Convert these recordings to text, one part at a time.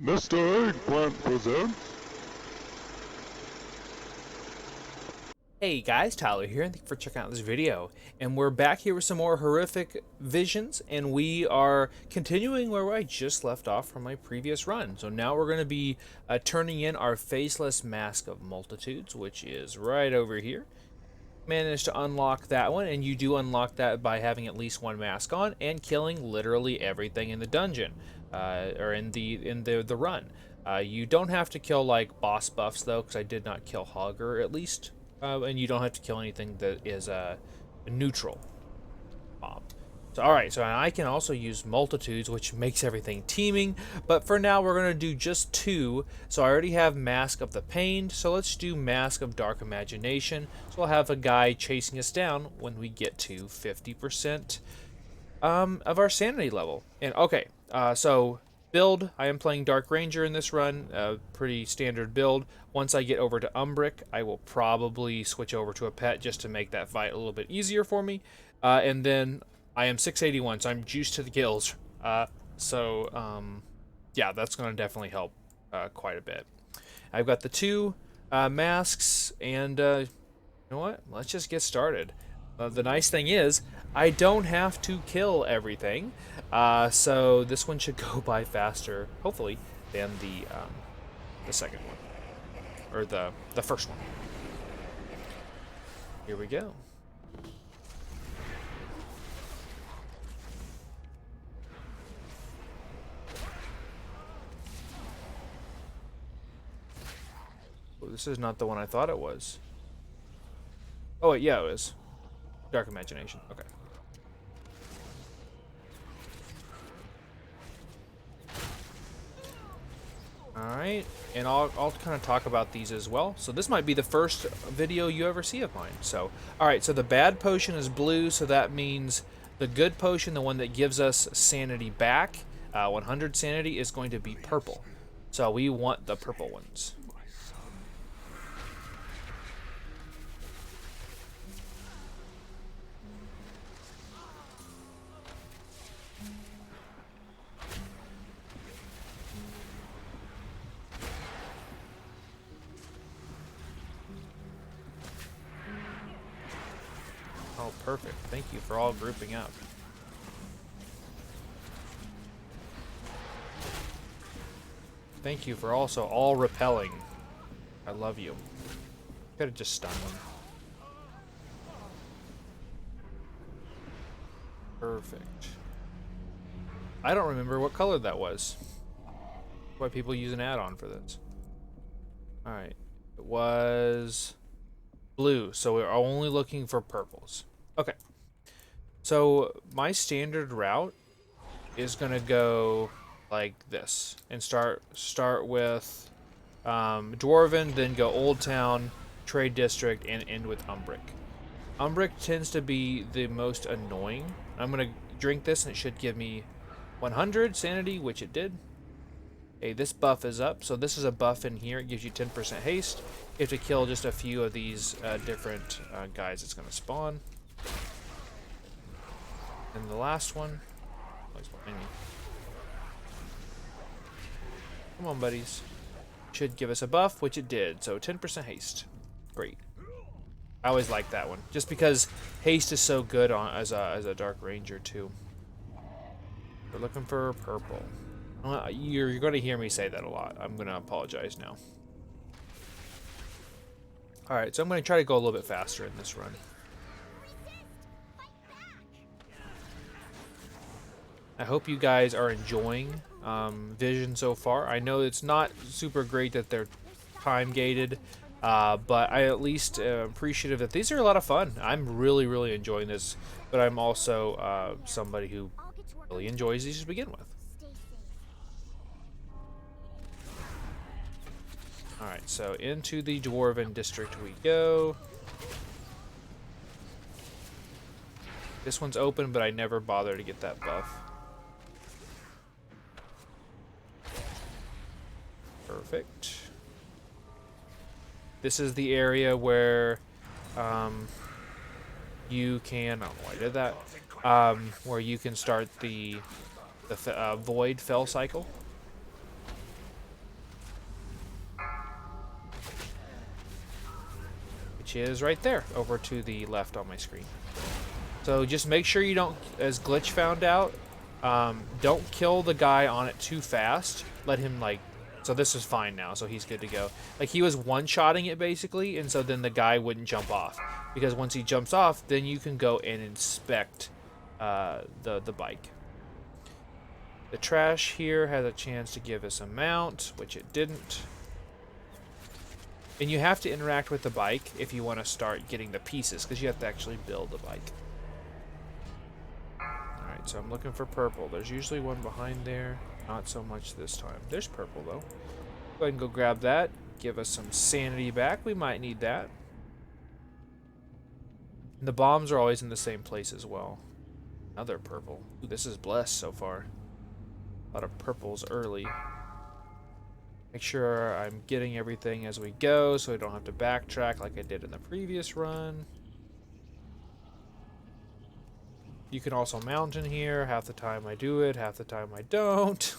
Mr. Eggplant presents. Hey guys, Tyler here, and thank you for checking out this video. And we're back here with some more horrific visions, and we are continuing where I just left off from my previous run. So now we're going to be turning in our Faceless Mask of Multitudes, which is right over here. Managed to unlock that one, and you do unlock that by having at least one mask on and killing literally everything in the dungeon, or in the run. You don't have to kill like boss buffs though, because I did not kill Hogger at least. And you don't have to kill anything that is a neutral mob. So, alright, so I can also use multitudes, which makes everything teeming, but for now we're going to do just two. So I already have Mask of the Pained, so let's do Mask of Dark Imagination. So we'll have a guy chasing us down when we get to 50% of our sanity level. And okay, so build, I am playing Dark Ranger in this run, pretty standard build. Once I get over to Umbric, I will probably switch over to a pet just to make that fight a little bit easier for me. And then I am 681, so I'm juiced to the gills. Yeah, that's going to definitely help quite a bit. I've got the two masks, and you know what? Let's just get started. The nice thing is, I don't have to kill everything, so this one should go by faster, hopefully, than the second one, or the first one. Here we go. Oh, this is not the one I thought it was. Oh, yeah, it was. Dark Imagination. Okay. Alright, and I'll kind of talk about these as well. So this might be the first video you ever see of mine. So, alright, so the bad potion is blue, so that means the good potion, the one that gives us sanity back, 100 sanity, is going to be purple. So we want the purple ones. Oh, perfect. Thank you for all grouping up. Thank you for also all repelling. I love you. Could have just stunned them. Perfect. I don't remember what color that was. Why people use an add-on for this. Alright. It was blue, so we're only looking for purples. Okay. So my standard route is gonna go like this and start with Dwarven, then go Old Town, Trade District, and end with Umbric. Umbric tends to be the most annoying. I'm gonna drink this and it should give me 100 sanity, which it did. Hey, this buff is up, so this is a buff in here. It gives you 10% haste. You have to kill just a few of these different guys it's going to spawn. And the last one. Oh, he's behind me. Come on, buddies. Should give us a buff, which it did. So 10% haste. Great. I always like that one, just because haste is so good on as a Dark Ranger too. We're looking for purple. You're going to hear me say that a lot. I'm going to apologize now. Alright, so I'm going to try to go a little bit faster in this run. I hope you guys are enjoying Vision so far. I know it's not super great that they're time gated, but I at least appreciative that these are a lot of fun. I'm really, really enjoying this, but I'm also somebody who really enjoys these to begin with. Alright, so into the Dwarven District we go. This one's open, but I never bother to get that buff. Perfect. This is the area where you can... Oh, I did that. Where you can start the Void Fell cycle. which is right there, over to the left on my screen. So just make sure you don't, as Glitch found out, don't kill the guy on it too fast. Let him, like, so this is fine now, so he's good to go. Like, he was one-shotting it, basically, and so then the guy wouldn't jump off. Because once he jumps off, then you can go and inspect the bike. The trash here has a chance to give us a mount, which it didn't. And you have to interact with the bike if you want to start getting the pieces, because you have to actually build the bike. Alright, so I'm looking for purple. There's usually one behind there. Not so much this time. There's purple, though. Go ahead and go grab that. Give us some sanity back. We might need that. And the bombs are always in the same place as well. Another purple. Ooh, this is blessed so far. A lot of purples early. Make sure I'm getting everything as we go so I don't have to backtrack like I did in the previous run. You can also mount in here. Half the time I do it, half the time I don't.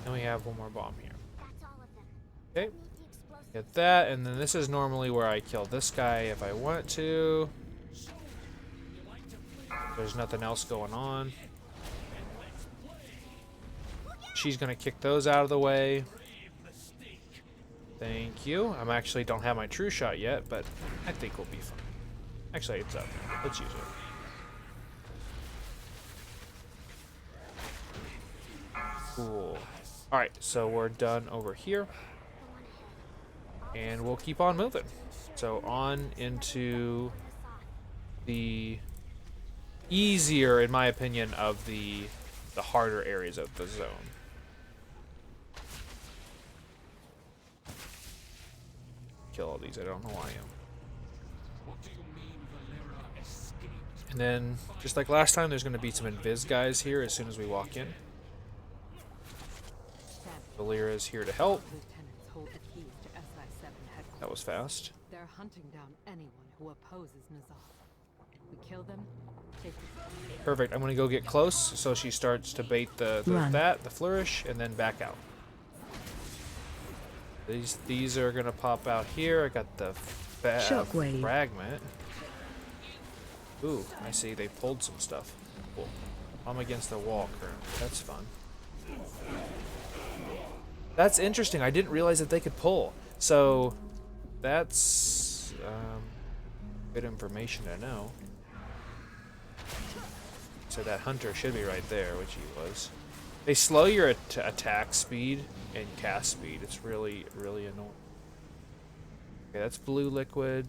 And we have one more bomb here. Okay. Get that, and then this is normally where I kill this guy if I want to. There's nothing else going on. She's gonna kick those out of the way. Thank you. I'm actually don't have my true shot yet, but I think we'll be fine. Actually, it's up. Let's use it. Cool. Alright, so we're done over here. And we'll keep on moving. So on into the easier, in my opinion, of the harder areas of the zone. Kill all these. I don't know why I am. And then, just like last time, there's going to be some invis guys here as soon as we walk in. Valera is here to help. That was fast. They're hunting down anyone who opposes Nazar. If we kill them, they Perfect. I'm gonna go get close so she starts to bait the flourish, and then back out. These are gonna pop out here. I got the fragment. Ooh, I see they pulled some stuff. Cool. I'm against the wall currently. That's fun. That's interesting. I didn't realize that they could pull. So that's good information to know. So that hunter should be right there, which he was. They slow your attack speed and cast speed. It's really, really annoying. Okay, that's blue liquid.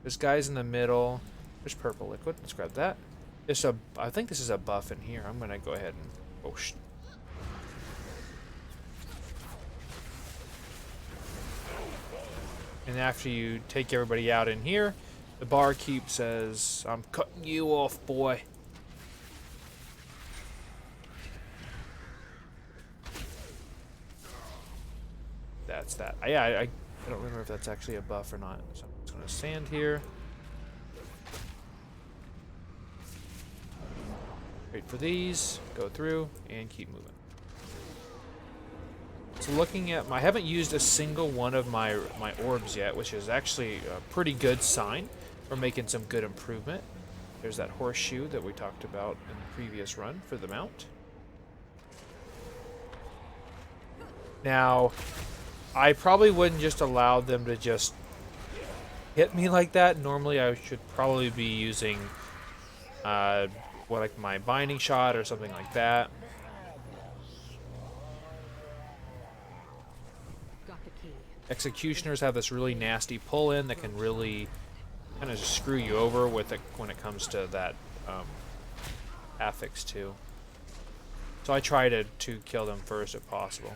There's guys in the middle. There's purple liquid. Let's grab that. I think this is a buff in here. I'm gonna go ahead and And after you take everybody out in here, the barkeep says, "I'm cutting you off, boy." That's that. I don't remember if that's actually a buff or not. So I'm just gonna stand here. Wait for these, go through, and keep moving. So looking at I haven't used a single one of my orbs yet, which is actually a pretty good sign for making some good improvement. There's that horseshoe that we talked about in the previous run for the mount. Now, I probably wouldn't just allow them to just hit me like that. Normally, I should probably be using like my binding shot or something like that. Executioners have this really nasty pull-in that can really kind of just screw you over with it when it comes to that affix too. So I try to kill them first if possible.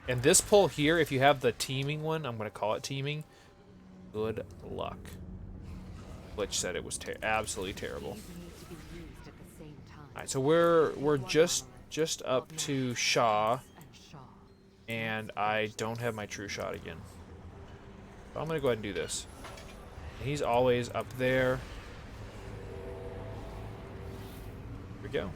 And this pull here, if you have the teaming one, I'm going to call it teaming, good luck. Glitch said it was absolutely terrible. Alright, so we're just up to Shaw. And I don't have my true shot again. So I'm gonna go ahead and do this. He's always up there. Here we go.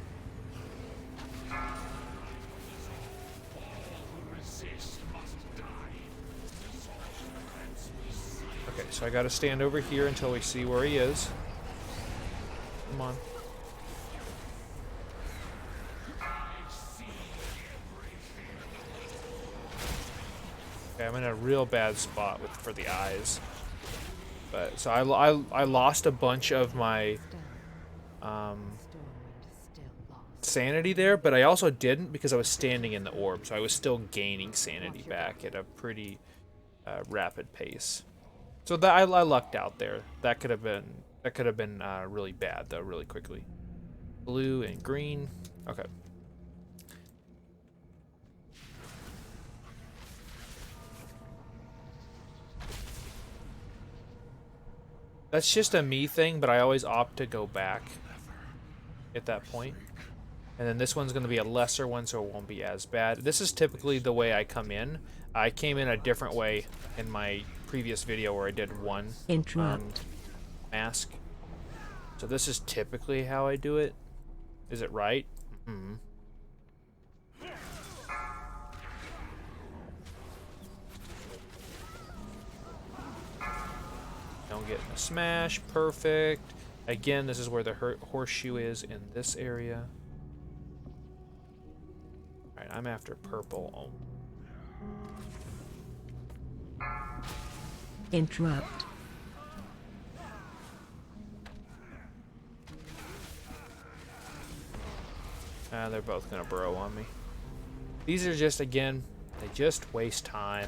Okay, so I gotta stand over here until we see where he is. Come on. Okay, I'm in a real bad spot for the eyes. But so I lost a bunch of my sanity there, but I also didn't because I was standing in the orb, so I was still gaining sanity back at a pretty rapid pace. So that I lucked out there. That could have been really bad though, really quickly. Blue and green. Okay. That's just a me thing, but I always opt to go back at that point. And then this one's going to be a lesser one, so it won't be as bad. This is typically the way I come in. I came in a different way in my previous video where I did one mask. So this is typically how I do it. Is it right? Mm-hmm. Don't get in a smash. Perfect. Again, this is where the horseshoe is in this area. Alright, I'm after purple. Interrupt. They're both gonna burrow on me. These are just, again, they just waste time.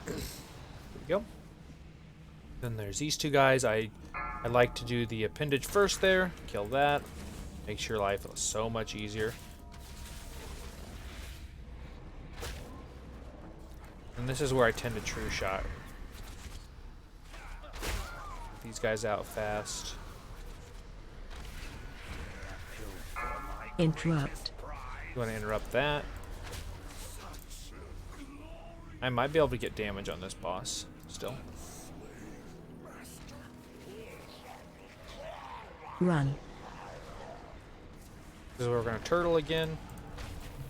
There we go. Then there's these two guys. I like to do the appendage first there. Kill that. Makes your life so much easier. And this is where I tend to true shot. Get these guys out fast. Interrupt. You want to interrupt that? I might be able to get damage on this boss still. Run. This is where we're going to turtle again.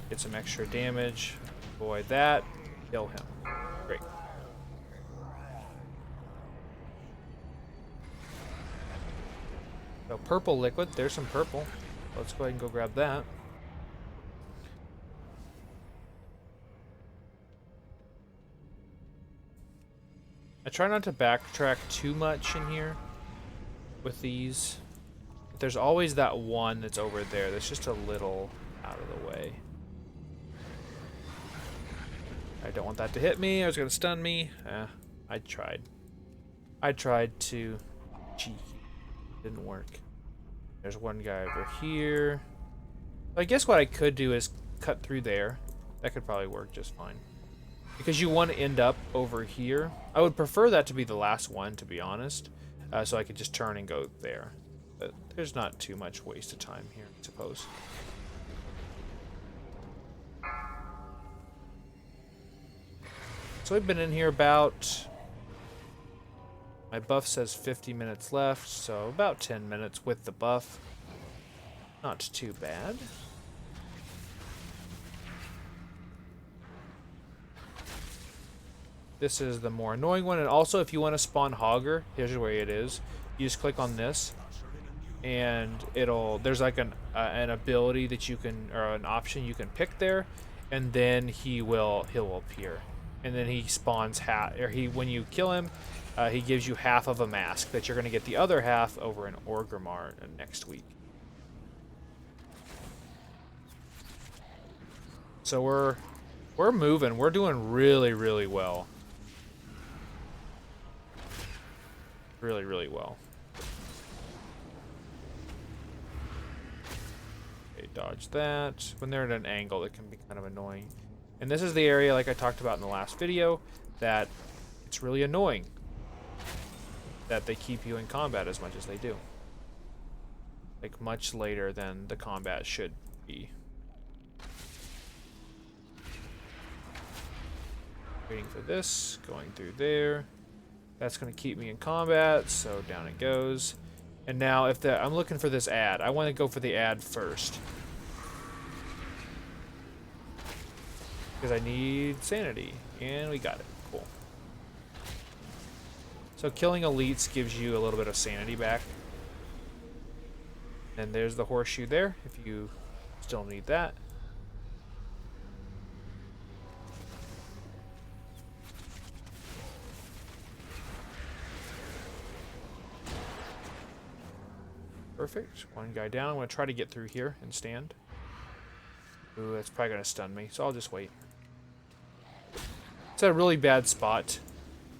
Get some extra damage. Avoid that. Kill him. Great. So purple liquid. There's some purple. Let's go ahead and go grab that. I try not to backtrack too much in here with these. But there's always that one that's over there that's just a little out of the way. I don't want that to hit me. I was going to stun me. I tried. I tried to cheat. Didn't work. There's one guy over here. I guess what I could do is cut through there. That could probably work just fine. Because you want to end up over here. I would prefer that to be the last one, to be honest. So I could just turn and go there. But there's not too much waste of time here, I suppose. So I've been in here about... My buff says 50 minutes left, so about 10 minutes with the buff. Not too bad. This is the more annoying one, and also if you want to spawn Hogger, here's where it is. You just click on this, and there's like an ability that you can, or an option you can pick there, and then he'll appear, and then he spawns when you kill him, he gives you half of a mask that you're going to get the other half over in Orgrimmar next week. So we're moving. We're doing really, really well. Really, really well. Okay, dodge that. When they're at an angle, it can be kind of annoying. And this is the area, like I talked about in the last video, that it's really annoying that they keep you in combat as much as they do. Like, much later than the combat should be. Waiting for this, going through there. That's going to keep me in combat, so down it goes. And now if I'm looking for this ad, I want to go for the ad first. Because I need sanity, and we got it. Cool. So killing elites gives you a little bit of sanity back. And there's the horseshoe there, if you still need that. Perfect. One guy down. I'm going to try to get through here and stand. Ooh, that's probably going to stun me, so I'll just wait. It's a really bad spot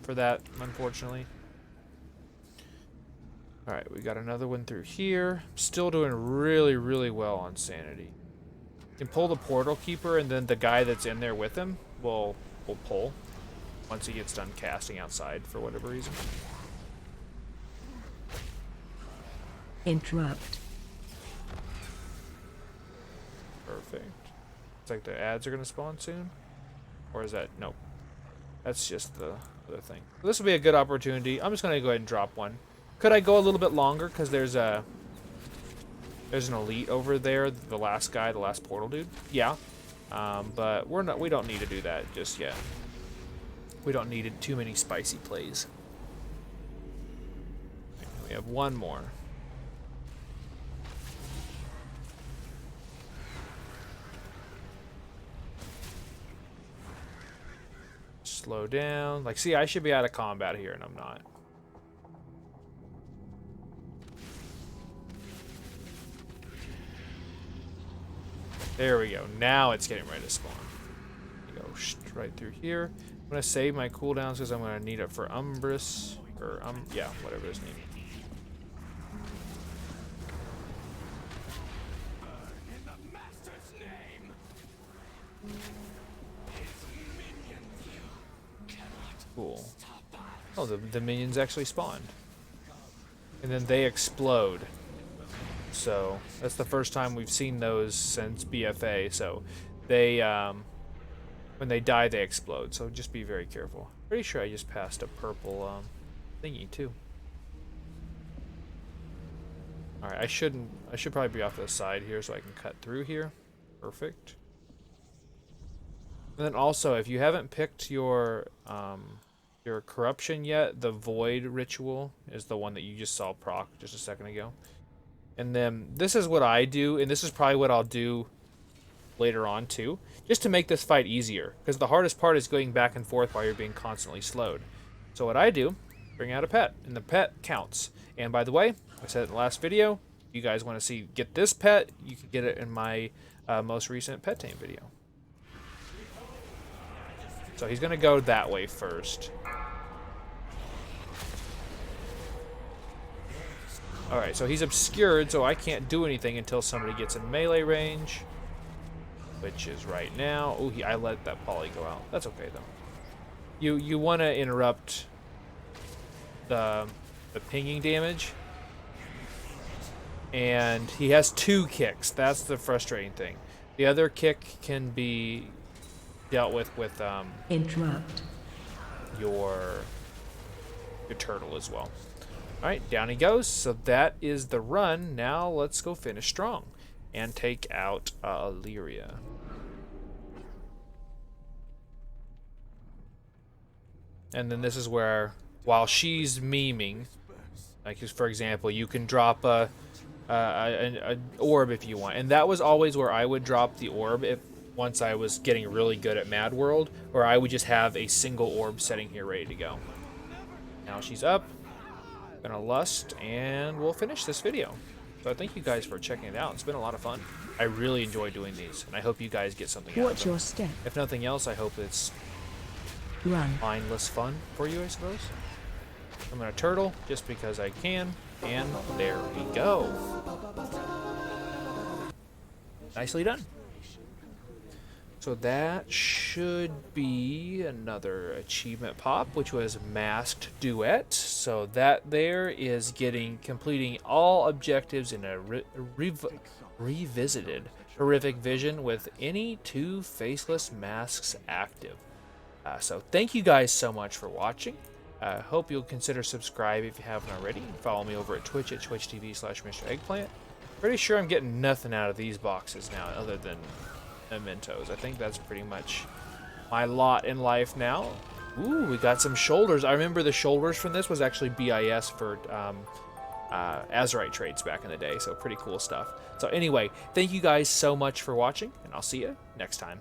for that, unfortunately. Alright, we got another one through here. Still doing really, really well on sanity. You can pull the portal keeper, and then the guy that's in there with him will pull once he gets done casting outside for whatever reason. Interrupt. Perfect. It's like the ads are going to spawn soon. Or is that... Nope. That's just the other thing. So this will be a good opportunity. I'm just going to go ahead and drop one. Could I go a little bit longer? Because there's an elite over there. The last guy, the last portal dude. Yeah. But we don't need to do that just yet. We don't need too many spicy plays. We have one more. Slow down. Like, see, I should be out of combat here, and I'm not. There we go. Now it's getting ready to spawn. Go right through here. I'm going to save my cooldowns because I'm going to need it for Umbrus. Or, yeah, whatever his name is. Cool. Oh, the minions actually spawned. And then they explode. So, that's the first time we've seen those since BFA. So, they, when they die, they explode. So, just be very careful. Pretty sure I just passed a purple, thingy, too. Alright, I should probably be off to the side here so I can cut through here. Perfect. And then also, if you haven't picked your corruption yet, the Void Ritual is the one that you just saw proc just a second ago. And then this is what I do, and this is probably what I'll do later on too, just to make this fight easier. Because the hardest part is going back and forth while you're being constantly slowed. So what I do, bring out a pet, and the pet counts. And by the way, I said in the last video, if you guys want to get this pet, you can get it in my most recent pet tame video. So he's going to go that way first. Alright, so he's obscured, so I can't do anything until somebody gets in melee range. Which is right now. Oh, I let that poly go out. That's okay, though. You want to interrupt the pinging damage. And he has 2 kicks. That's the frustrating thing. The other kick can be dealt with interrupt. Your turtle as well. Alright, down he goes. So that is the run. Now let's go finish strong and take out Illyria. And then this is where, while she's memeing, like for example, you can drop an orb if you want. And that was always where I would drop the orb once I was getting really good at Mad World, or I would just have a single orb setting here ready to go. Now she's up. Gonna lust, and we'll finish this video. So thank you guys for checking it out. It's been a lot of fun. I really enjoy doing these, and I hope you guys get something out of Watch them. your step. If nothing else, I hope it's Run. mindless fun for you, I suppose. I'm gonna turtle just because I can, and there we go. Nicely done. So that should be another achievement pop, which was Masked Duet. So that there is completing all objectives in a revisited horrific vision with any 2 faceless masks active. So thank you guys so much for watching. Hope you'll consider subscribe if you haven't already. Follow me over at Twitch at twitch.tv/MrEggplant. Pretty sure I'm getting nothing out of these boxes now other than mementos. I think that's pretty much my lot in life now. Ooh, we got some shoulders. I remember the shoulders from this was actually BIS for Azurite trades back in the day, so pretty cool stuff. So anyway, thank you guys so much for watching, and I'll see you next time.